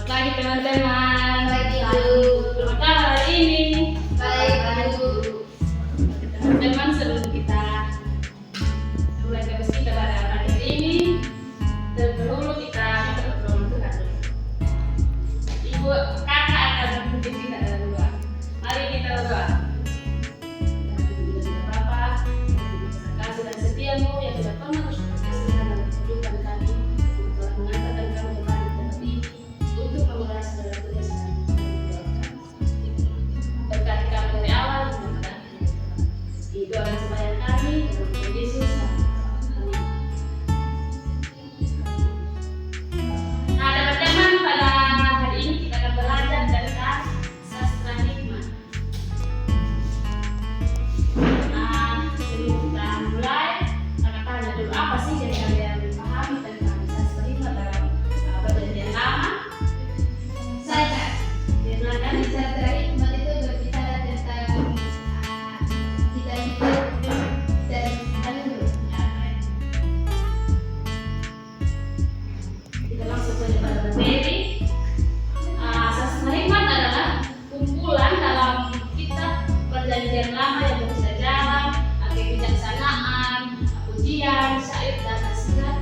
Pagi teman-teman. Pagi, Bu. Selamat hari ini. Baik, Bu. Teman-teman, sebelum kita mulai tugas kita pada pagi ini, terlebih dahulu kita minta pertolongan Tuhan. Ibu kakak akan memimpin kita dalam doa. Mari kita berdoa. Bapak, kasih dan setiamu yang tidak pernah berkesudahan dalam kehidupan kami, telah mengantarkan kami kembali ke negeri untuk mengulas segala tugas kami. Berkati kami dari awal hingga pada akhir. Itu adalah sembahyang kami dalam nama Yesus. Amin. Nah, teman-teman, pada hari ini kita akan belajar tentang sastra hikmat. Nah, sebelum kita mulai, kita tanya dulu apa sih yang kalian pahami tentang sastra hikmat dalam perjanjian lama? Saya Silakan. sastra hikmat itu berbicara tentang kita hidup dan Kita langsung saja pada materi. Sastra hikmat adalah kumpulan dalam kitab perjanjian lama yang berusia jalan, kebijaksanaan, pujian, syair dan nasihat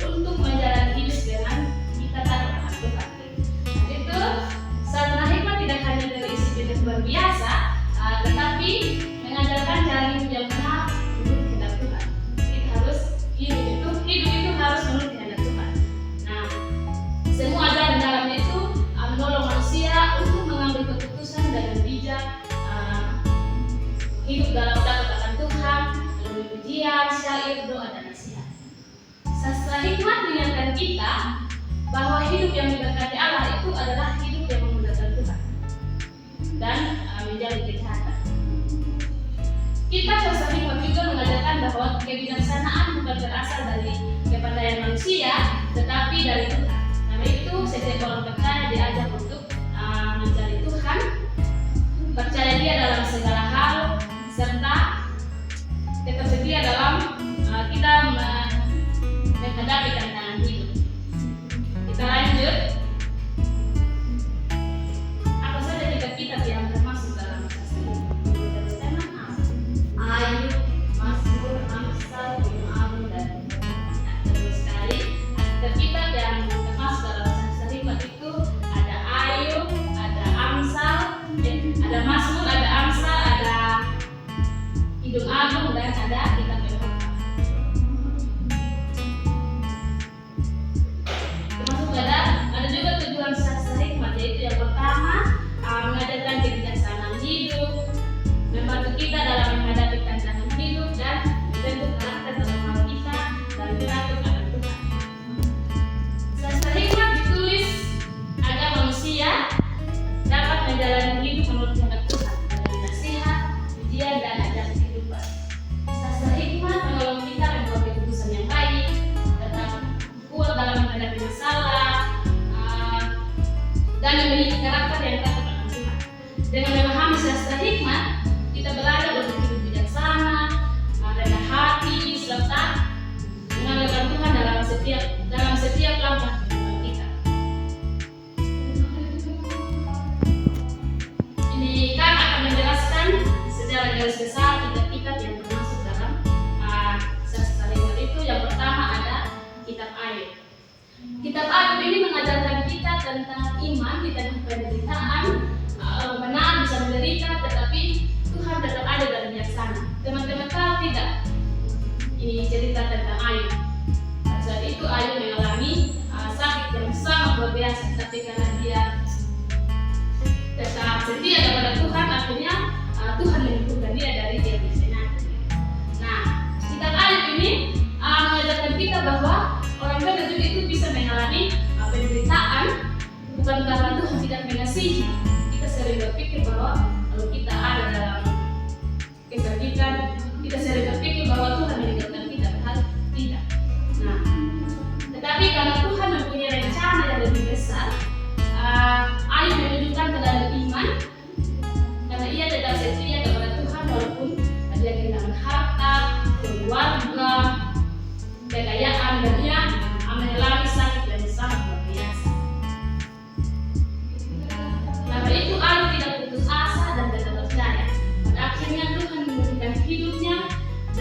untuk menjalani hidup dengan kita taat akan Tuhan. Itu sastra hikmat tidak hanya dari isi pengetahuan biasa, tetapi mengajarkan cara hidup yang benar menurut kehendak Tuhan. Kita harus hidup itu harus menurut kehendak Tuhan. Nah, semua ajaran dalamnya itu menolong manusia untuk mengambil keputusan dengan bijak, hidup dalam takut akan Tuhan, melalui pujian, syair, doa dan nasihat. Sastra hikmat mengingatkan kita bahwa hidup yang diberkati Allah itu adalah hidup yang memuliakan Tuhan dan menjadi kejahatan. Kitab sastra hikmat juga mengajarkan bahwa kebijaksanaan bukan berasal dari kepandaian manusia, tetapi dari Tuhan. Karena itu setiap orang percaya diajak untuk mencari Tuhan, percaya Dia dalam segala hal, serta tetap setia dalam kita menghadapi tantangan hidup. Kita lanjut. Apa saja kitab-kitab yang termasuk dalam sastra hikmat? Teman-teman, Ayub, Mazmur, Amsal, Imaam, dan terus sekali kitab yang termasuk dalam sastra hikmat itu ada Ayub, ada Amsal, ada Mazmur, ada Amsal, ada Kidung Agung, dan ada kitab Yohanes. Termasuk ada juga tujuan sastra hikmat, yaitu yang pertama mengajarkan kebijaksanaan hidup, membantu kita dalam menghadapi tantangan hidup, dan membentuk karakter dan moral kita dan takut akan Tuhan. Sastra hikmat ditulis agar manusia dapat menjalani hidup menurut kehendak Tuhan dengan nasihat, pujian, dan ajaran kehidupan. Sastra hikmat menolong kita membuat keputusan yang baik, tetap kuat dalam menghadapi masalah, dan memiliki karakter yang takut akan Tuhan. Dengan memahami sastra hikmat, kita belajar untuk hidup bijaksana, rendah hati, serta mengandalkan Tuhan dalam setiap langkah kehidupan kita. Ini kan akan menjelaskan secara garis besar kitab-kitab yang termasuk dalam sastra hikmat itu. Yang pertama ada kitab Ayub. Kitab Ayub ini mengajarkan kita tentang iman di tengah penderitaan. Benar bisa menderita, tetapi Tuhan tetap ada dan bijaksana. Teman-teman tahu tidak? Ini cerita tentang Ayub. Pada saat itu Ayub mengalami sakit yang sangat luar biasa, tapi karena dia tetap setia kepada Tuhan, akhirnya Tuhan menyembuhkan dia dari dia penyakit. Nah, kitab Ayub ini mengajarkan kita bahwa orang benar juga itu bisa mengalami penderitaan, bukan karena Tuhan tidak mengasihi. Kita sering berpikir bahwa kalau kita ada dalam kesakitan, kita sering berpikir bahwa Tuhan meninggalkan kita, padahal tidak. Nah, tetapi karena Tuhan mempunyai rencana yang lebih besar, Ayub menunjukkan kedalam iman karena ia tetap setia kepada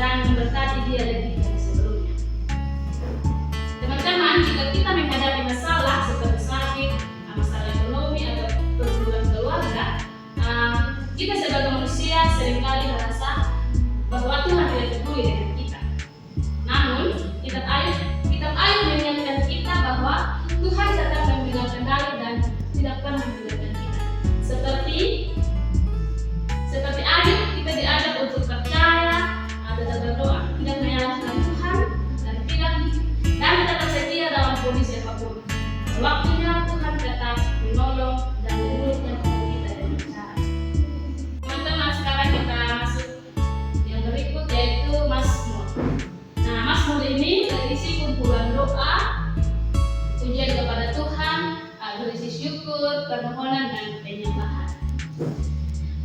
dan memberkati dia lebih dari sebelumnya. Teman-teman, jika kita menghadapi masalah seperti sakit, masalah ekonomi atau pergumulan keluarga, kita sebagai manusia seringkali merasa bahwa Tuhan tidak peduli dengan kita. Namun, kitab Ayub mengingatkan kita bahwa Tuhan tetap memegang kendali dan tidak pernah meninggalkan kita. Seperti Ayub, kita diajak untuk percaya, tetap berdoa, tidak menyalahkan Tuhan, dan tetap setia dalam kondisi apapun. Waktunya Tuhan tetap menolong dan menurunkan kita dengan cara. Teman-teman, sekarang kita masuk yang berikut, yaitu Mazmur. Nah, Mazmur ini berisi kumpulan doa, pujian kepada Tuhan, berisi syukur, permohonan, dan penyembahan.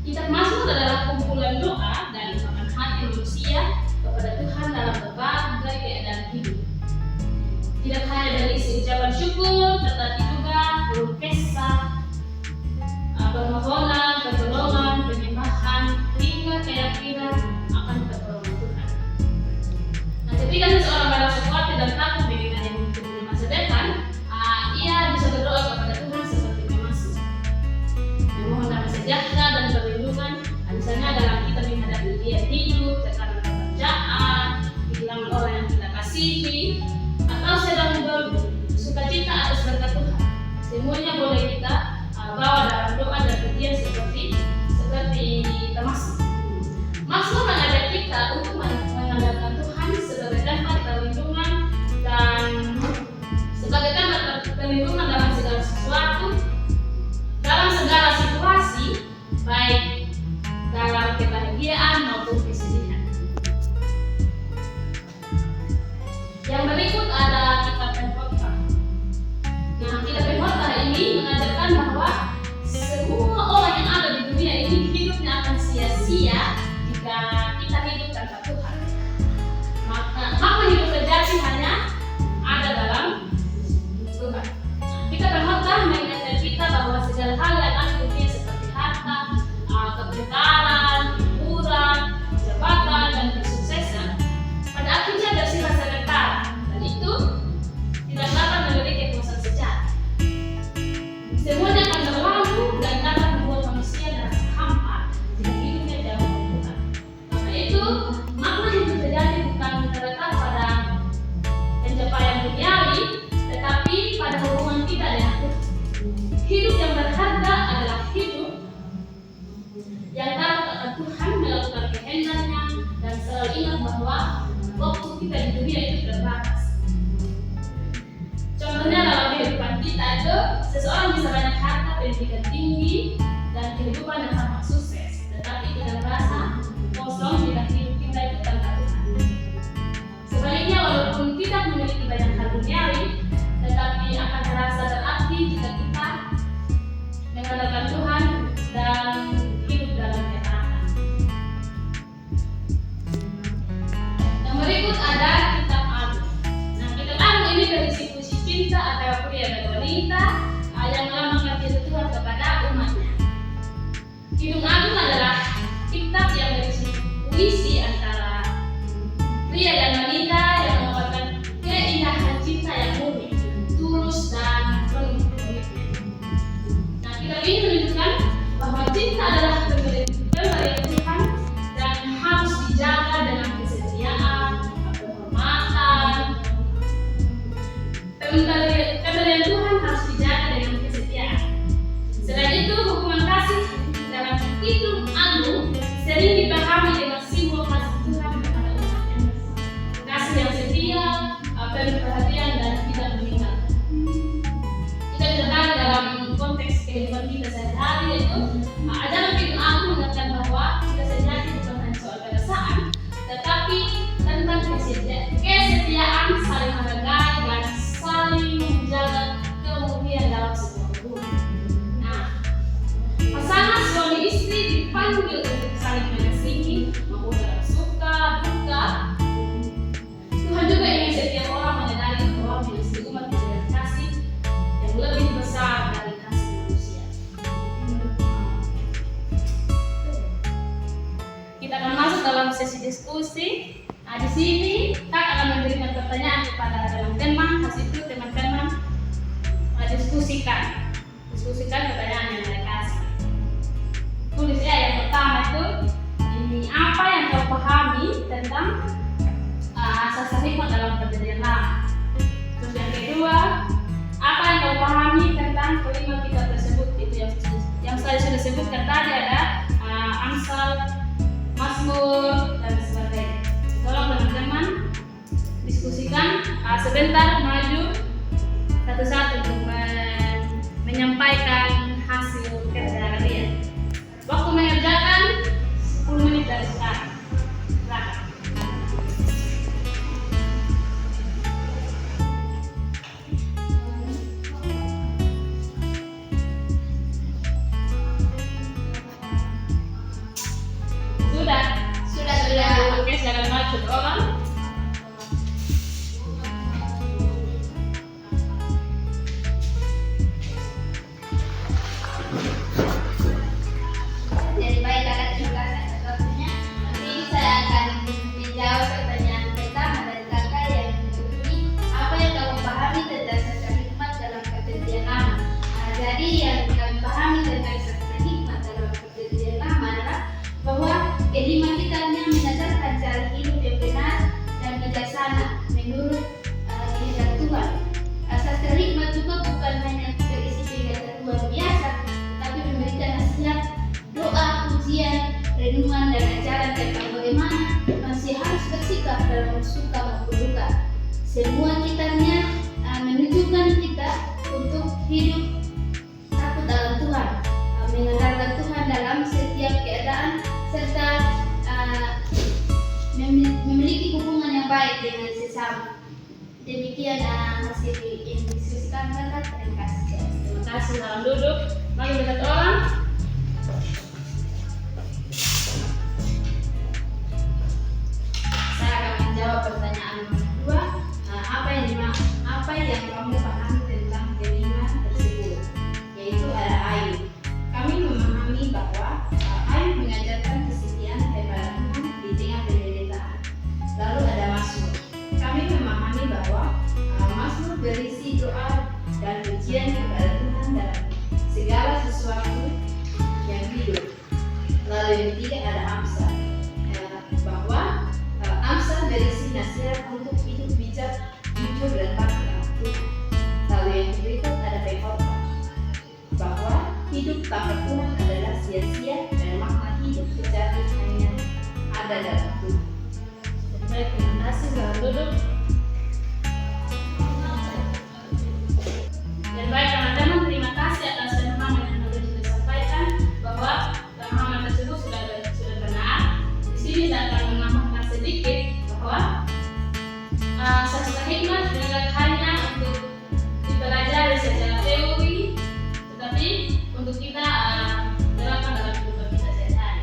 Kitab Mazmur adalah kumpulan doa dan ungkapan hati manusia kepada Tuhan dalam berbagai keadaan hidup. Tidak hanya dari isi ucapan syukur, tetapi juga penuh kisah, permohonan, pertolongan, penyembahan, hingga keyakinan akan pertolongan Tuhan. Nah, ketika seseorang merasa khawatir dan takut dengan yang di masa depan, ia bisa berdoa kepada Tuhan seperti Mazmur, memohon damai sejahtera dan perlindungan. Misalnya dalam kita menghadapi ujian hidup, tekanan pekerjaan, kehilangan orang yang kita kasihi, atau sedang sukacita atas berkat Tuhan. Semuanya boleh kita bawa dalam doa dan pujian seperti Mazmur. Mazmur mengajak kita untuk mengandalkan Tuhan sebagai tempat perlindungan dan sebagai tempat perlindungan dalam segala sesuatu, dalam segala situasi, baik dalam kebahagiaan maupun kesedihan. Yang berikut ada kitab Pengkhotbah. Nah, kitab Pengkhotbah ini mengajarkan bahwa semua orang yang ada di dunia ini hidupnya akan sia-sia jika kita hidup tanpa Tuhan. Maka hidup sejati hanya ada dalam Tuhan. Kitab Pengkhotbah mengingatkan kita bahwa segala hal yang ada di dunia seperti harta, kebenaran, hiburan, jabatan, dan kesuksesan pada akhirnya bersifat sementara, dan itu tidak dapat memberi kepuasan sejati. Semuanya akan berlalu dan dapat membuat manusia merasa hampa jika hidupnya jauh dari Tuhan. Karena itu, makna hidup sejati bukan terletak pada pencapaian duniawi, tetapi pada hubungan kita dengan Tuhan. Hidup yang berharga adalah hidup yang takut akan Tuhan, melakukan kehendaknya, dan selalu ingat bahwa waktu kita di dunia itu terbatas. Contohnya dalam kehidupan kita itu, seseorang bisa banyak harta, pendidikan tinggi, dan kehidupan yang tampak sukses, tetapi kita merasa kosong jika hidup kita itu tanpa Tuhan. Sebaliknya, walaupun kita memiliki banyak hal duniawi, tetapi akan terasa berarti jika kita mengandalkan Tuhan dan hidup dalam ketaatan. Yang berikut ada kitab Ayub. Nah, kitab Ayub ini berisi puisi cinta antara pria dan wanita yang melambangkan cinta Tuhan kepada umatnya. Kitab Ayub adalah kitab yang berisi puisi antara pria dan wanita yang mengungkapkan keindahan cinta yang murni, tulus, dan penuh komitmen. Nah, kitab ini menunjukkan bahwa cinta adalah pemberian Tuhan dan harus dijaga dengan kesetiaan, penghormatan. Pemberian Tuhan harus dijaga dengan kesetiaan. Selain itu, hubungan kasih dalam Kitab Ayub sering dipahami dengan simbol kasih Tuhan kepada umatnya. Kasih yang setia, penuh perhatian, dan tidak meninggalkan. Kita tertarik dalam konteks kehidupan kita sehari-hari, yaitu ajaran Kitab Ayub mengingatkan bahwa kita sejati bukan hanya soal perasaan, tetapi tentang kesetiaan, saling menghargai, dan saling menjaga kemurnian dalam sebuah hubungan. Nah, pasangan suami istri dipanggil untuk saling mengasihi, maupun dalam suka, duka. Tuhan juga ingin setiap orang menyadari bahwa miliki umat dengan kasih yang lebih besar dari kasih manusia. Kita akan masuk dalam sesi diskusi. Nah, di sini Kak akan memberikan pertanyaan kepada teman-teman. Hasil itu teman-teman diskusikan pertanyaan yang mereka kasih. Tulis ya, yang pertama itu ini apa yang kau pahami tentang asas hikmah dalam perjanjian lama. Terus yang kedua, apa yang kau pahami tentang kelima kitab tersebut. Itu yang saya sudah sebutkan tadi, ada Amsal, Mazmur dan sebagainya. Tolong teman-teman diskusikan. Sebentar maju satu-satu untuk menyampaikan hasil kerja kalian. Waktu mengerjakan 10 menit dari sekarang. Silakan. Sudah. Oke, silakan maju orang. Jadi baik kakak, terima kasih atas waktunya. Nanti saya akan menjawab pertanyaan pertama dari kakak yang berbunyi apa yang kamu pahami tentang sastra hikmat dalam perjanjian lama. Jadi yang kami pahami tentang sastra hikmat dalam perjanjian lama adalah bahwa kelima kitabnya mengajarkan cara hidup yang benar dan bijaksana menurut kehendak Tuhan. Sastra hikmat juga bukan hanya berisi pengetahuan biasa, tetapi memberikan nasihat, doa, pujian, renungan dan ajaran tentang bagaimana manusia harus bersikap dalam suka maupun duka. Semua kitabnya menunjukkan kita untuk hidup takut akan Tuhan, mengandalkan Tuhan dalam setiap keadaan, serta memiliki hubungan yang baik dengan sesama. Demikian hasil yang diskusikan kakak. Terima kasih. Terima kasih. Salam duduk. Mari dekat orang. Saya akan menjawab pertanyaan nomor 2. Apa yang kamu pahami tentang kelima tersebut? Yaitu ada Ayub. Kami memahami bahwa Ayub mengajarkan kesetiaan kepada Tuhan di tengah penderitaan. Lalu ada Mazmur. Kami memahami bahwa Mazmur berisi doa dan pujian kepada Tuhan dalam segala sesuatu yang hidup. Lalu yang ketiga ada Amsal, bahwa Amsal berisi nasihat untuk hidup bijak, jujur dan patuh akan Tuhan. Lalu yang berikut ada Pengkhotbah, bahwa hidup tanpa Tuhan adalah sia-sia dan makna hidup sejati hanya ada dalam Tuhan. Baik, terima kasih. Salam duduk. Dan baik teman-teman, terima kasih atas pemahaman yang sudah disampaikan, bahwa pemahaman tersebut sudah benar. Di sini saya akan menambahkan sedikit bahwa sastra hikmat bukan hanya untuk dipelajari secara teori, tetapi untuk kita terapkan dalam kehidupan kita sehari-hari.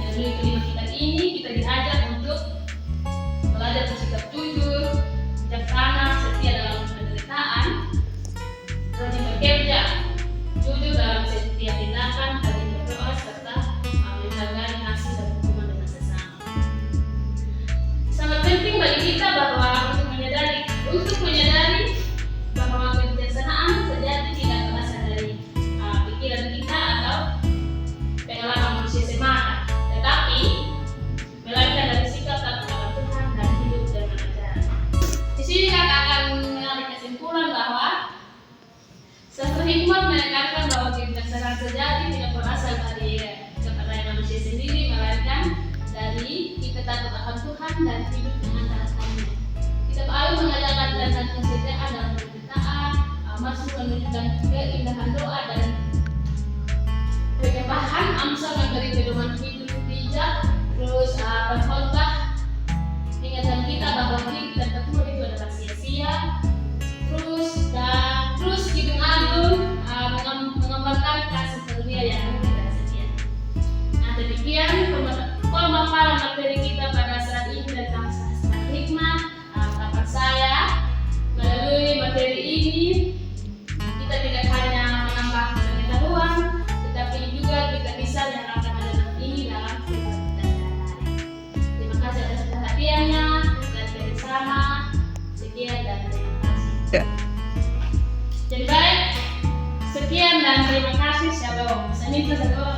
Melalui kelima kitab ini kita diajak untuk belajar bersikap jujur, bijaksana, setia dalam penderitaan, rajin bekerja, jujur dalam setiap tindakan, rajin berdoa, serta menghargai kasih dan hubungan dengan sesama. Sangat penting bagi kita bahwa untuk menyadari bahwa kebijaksanaan sejati tidak berasal dari pikiran kita atau pengalaman manusia semata, tetapi melainkan dari sikap takut akan Tuhan dan hidup dengan ajaran. Di sini kakak akan menarik kesimpulan bahwa sastra hikmat menekankan bahwa kebijaksanaan sejati tidak berasal dari kepandaian manusia sendiri, melainkan dari kita takut akan Tuhan dan hidup dengan taat-taatnya. Kitab Ayub mengajarkan tentang kesetiaan dalam penderitaan, Mazmur menunjukkan keindahan doa dan kemewahan, Amsal memberi pedoman hidup bijak, terus Pengkhotbah mengingatkan kita bahwa hidup tanpa Tuhan itu adalah sia-sia, terus Kidung Agung menggambarkan kasih karunia yang murni dan setia. Nah, demikian pemaparan materi kita pada saat ini tentang sastra hikmat. Harapan saya melalui materi ini kita tidak hanya menambah pengetahuan, tetapi juga kita bisa menerapkan hal ini dalam kehidupan kita sehari-hari. Terima kasih atas perhatiannya. Jadi baik, sekian dan terima kasih. Shalom. Saya minta satu